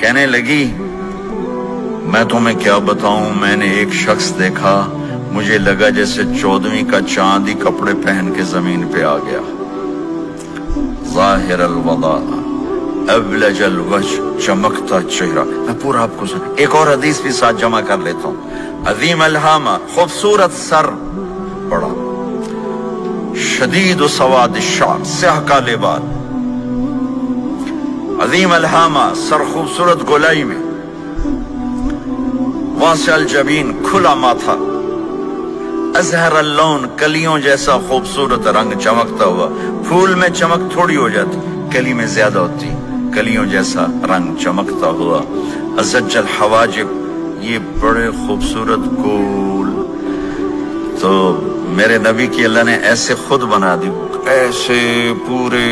کہنے لگی میں تمہیں کیا بتاؤں، میں نے ایک شخص دیکھا، مجھے لگا جیسے 14ویں کا چاند ہی کپڑے پہن کے زمین پہ آ گیا، ظاہر الوضاء ابلج الوجہ، چمکتا چہرہ۔ میں پورا آپ کو ایک اور حدیث بھی ساتھ جمع کر لیتا ہوں۔ عظیم الہامہ، خوبصورت سر، بڑا شدید سواد الشعر، سیاہ کالے بال، عظیم الہامہ، سر خوبصورت گولائی میں، واسع الجبین، کھلا ماتھا، ازہر اللون، کلیوں جیسا خوبصورت رنگ، چمکتا ہوا۔ پھول میں چمک تھوڑی ہو جاتی، کلی میں زیادہ ہوتی، کلیوں جیسا رنگ، چمکتا ہوا۔ ازج الحواجب، یہ بڑے خوبصورت گول۔ تو میرے نبی کی اللہ نے ایسے خود بنا دی، ایسے پورے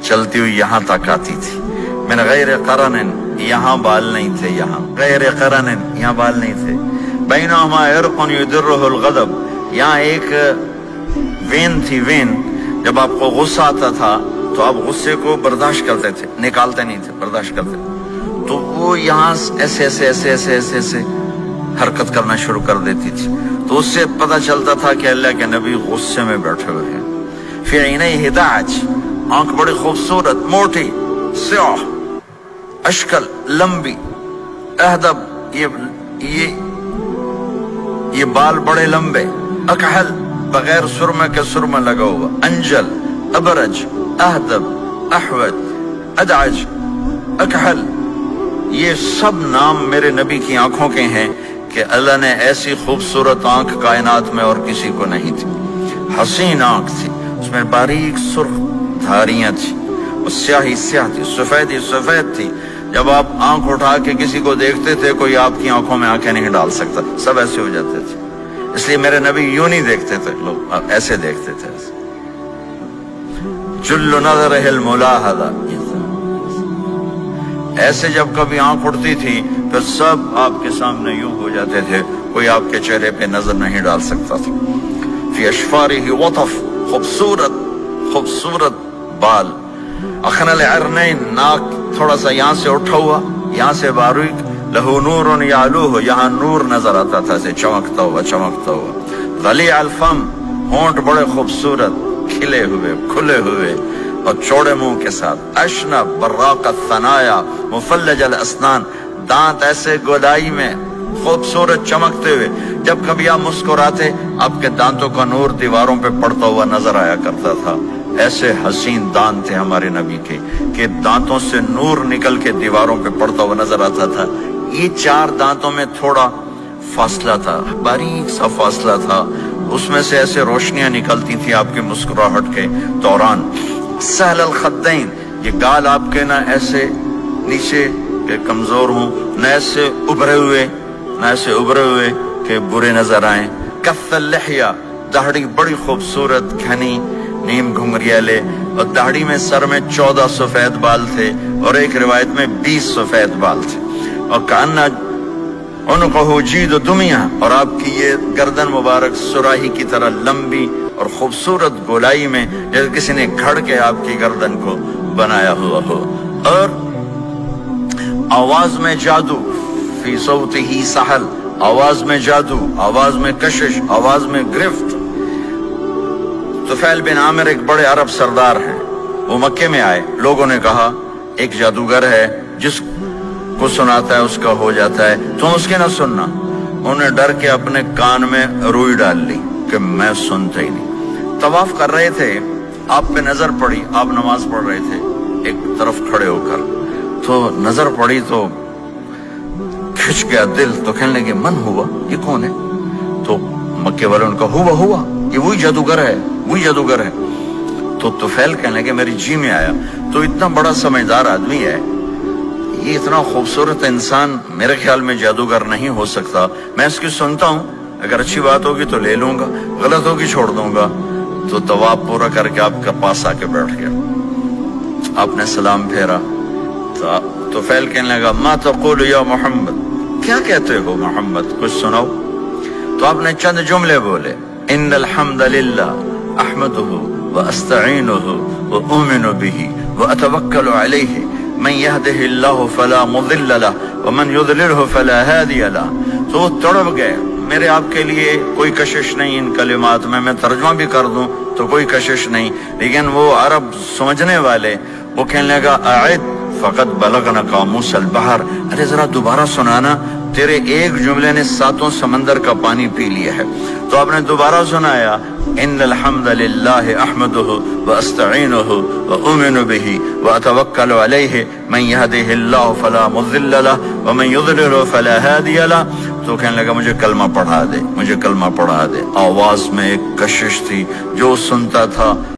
چلتی ہوئی یہاں تک آتی تھی۔ من غیر قرن، یہاں بال نہیں تھے، یہاں غیر قرن، یہاں بال نہیں تھے۔ بینہما عرق یدرہ الغضب، یہاں ایک وین تھی، وین، جب آپ کو غصہ آتا تھا تو آپ غصے کو برداشت کرتے تھے، نکالتے نہیں تھے، برداشت کرتے تھے، تو وہ یہاں ایسے ایسے ایسے ایسے ایسے ایسے حرکت کرنا شروع کر دیتی تھی، تو اس سے پتہ چلتا تھا کہ اللہ کے نبی غصے میں بیٹھے ہوئے ہیں۔ فی عینیہ دعج، آنکھ بڑی خوبصورت، موٹی، سیاہ، اشکل، لمبی، اہدب، یہ بال بڑے لمبے، اکحل، بغیر سرمے کے سرمہ لگا ہوا، انجل، ابرج، اہدب، احود، ادعج، اکحل، یہ سب نام میرے نبی کی آنکھوں کے ہیں کہ اللہ نے ایسی خوبصورت آنکھ کائنات میں اور کسی کو نہیں تھی۔ حسین آنکھ تھی، اس میں باریک سرخ دھاریاں تھی، اور سیاہی سیاہ تھی، سفیدی سفید تھی۔ جب آپ آنکھ اٹھا کے کسی کو دیکھتے تھے، کوئی آپ کی آنکھوں میں آنکھیں نہیں ڈال سکتا، سب ایسے ہو جاتے تھے۔ اس لیے میرے نبی یوں نہیں دیکھتے تھے، لوگ ایسے دیکھتے تھے۔ جل نظرہ الملاحظہ، ایسے جب کبھی آنکھ اٹھتی تھی پھر سب آپ کے سامنے یوں ہو جاتے تھے، کوئی آپ کے چہرے پہ نظر نہیں ڈال سکتا تھا۔ فی اشفارہ وطف، خوبصورت خوبصورت بال، اخن العرنین، ناک تھوڑا سا یہاں سے اٹھا ہوا، یہاں سے باریک، لہو نور یعلوہ، یہاں نور نظر آتا تھا، سے چمکتا ہوا چمکتا ہوا۔ غلیظ الفم، ہونٹ بڑے خوبصورت، کھلے ہوئے کھلے ہوئے اور چوڑے منہ کے ساتھ۔ اشنب براق الثنایا، مفلج الاسنان، دانت ایسے گودائی میں خوبصورت چمکتے ہوئے، جب کبھی آپ مسکراتے آپ کے دانتوں کا نور دیواروں پہ پڑتا ہوا نظر آیا کرتا تھا۔ ایسے حسین دانت تھے ہمارے نبی کے کہ دانتوں سے نور نکل کے دیواروں پہ پڑتا ہوا نظر آتا تھا۔ یہ 4 دانتوں میں تھوڑا فاصلہ تھا، باریک سا فاصلہ تھا، اس میں سے ایسے روشنیاں نکلتی تھی آپ کے مسکراہٹ کے دوران۔ سہل الخدین، یہ گال آپ کے نہ ایسے نیچے کہ کمزور ہوں، نہ ایسے ابھرے ہوئے کہ برے نظر آئیں۔ کف اللحیہ، داڑھی بڑی خوبصورت گھنی، نیم گھنگریالے، اور داڑھی میں سر میں 14 سفید بال تھے، اور ایک روایت میں 20 سفید بال تھے۔ اور کأنہ عنقہ جید دمیہ، اور آپ کی یہ گردن مبارک سراہی کی طرح لمبی اور خوبصورت گولائی میں، جیسے کسی نے گھڑ کے آپ کی گردن کو بنایا ہوا ہو۔ اور آواز میں جادو، فی صوتہ سحل، آواز میں جادو، آواز میں کشش، آواز میں گرفت۔ طفیل بن عامر ایک بڑے عرب سردار ہیں، وہ مکے میں آئے، لوگوں نے کہا ایک جادوگر ہے جس کو سناتا ہے اس کا ہو جاتا ہے، تم اس کے نہ سننا۔ انہوں نے ڈر کے اپنے کان میں روئی ڈال لی کہ میں سنتا ہی نہیں۔ طواف کر رہے تھے، آپ پہ نظر پڑی، آپ نماز پڑھ رہے تھے ایک طرف کھڑے ہو کر، تو نظر پڑی تو کھچ گیا دل، تو کہنے لگے من ہوا، یہ کون ہے؟ تو مکے والوں نے کہا ہوا، یہ وہی جادوگر ہے۔ تو طفیل کہنے لگے میری جی میں آیا، تو اتنا بڑا سمجھدار آدمی ہے، یہ اتنا خوبصورت انسان میرے خیال میں جادوگر نہیں ہو سکتا، میں اس کی سنتا ہوں، اگر اچھی بات ہوگی تو لے لوں گا، غلط ہوگی چھوڑ دوں گا۔ تو طواف پورا کر کے آپ کے پاس آ کے بیٹھ گیا، آپ نے سلام پھیرا، تو فیل کہنے لگا ما تقول یا محمد، کیا کہتے ہو محمد، کچھ سناؤ۔ تو آپ نے چند جملے بولے، ان الحمد للہ احمدہ واستعینہ واؤمن بہ واتوکل علیہ من يهده الله فلا مضل له ومن يضلله فلا هادي له. تو وہ تڑپ گئے. میرے آپ کے لیے کوئی کشش نہیں ان کلمات میں ترجمہ بھی کر دوں تو کوئی کشش نہیں، لیکن وہ عرب سمجھنے والے وہ کہنے لگا اعد فقط بلغنا قاموس البحر، ارے ذرا دوبارہ سنانا، تیرے ایک جملے نے 7 سمندر کا پانی پی لیا ہے. تو آپ نے دوبارہ سنایا ان الحمد للہ احمدہ واستعینہ واؤمن بہ واتوکل علیہ من یہدہ اللہ فلا مضل لہ ومن یضلل فلا ہادی لہ. تو کہنے لگا مجھے کلمہ پڑھا دے، مجھے کلمہ پڑھا دے. آواز میں ایک کشش تھی، جو سنتا تھا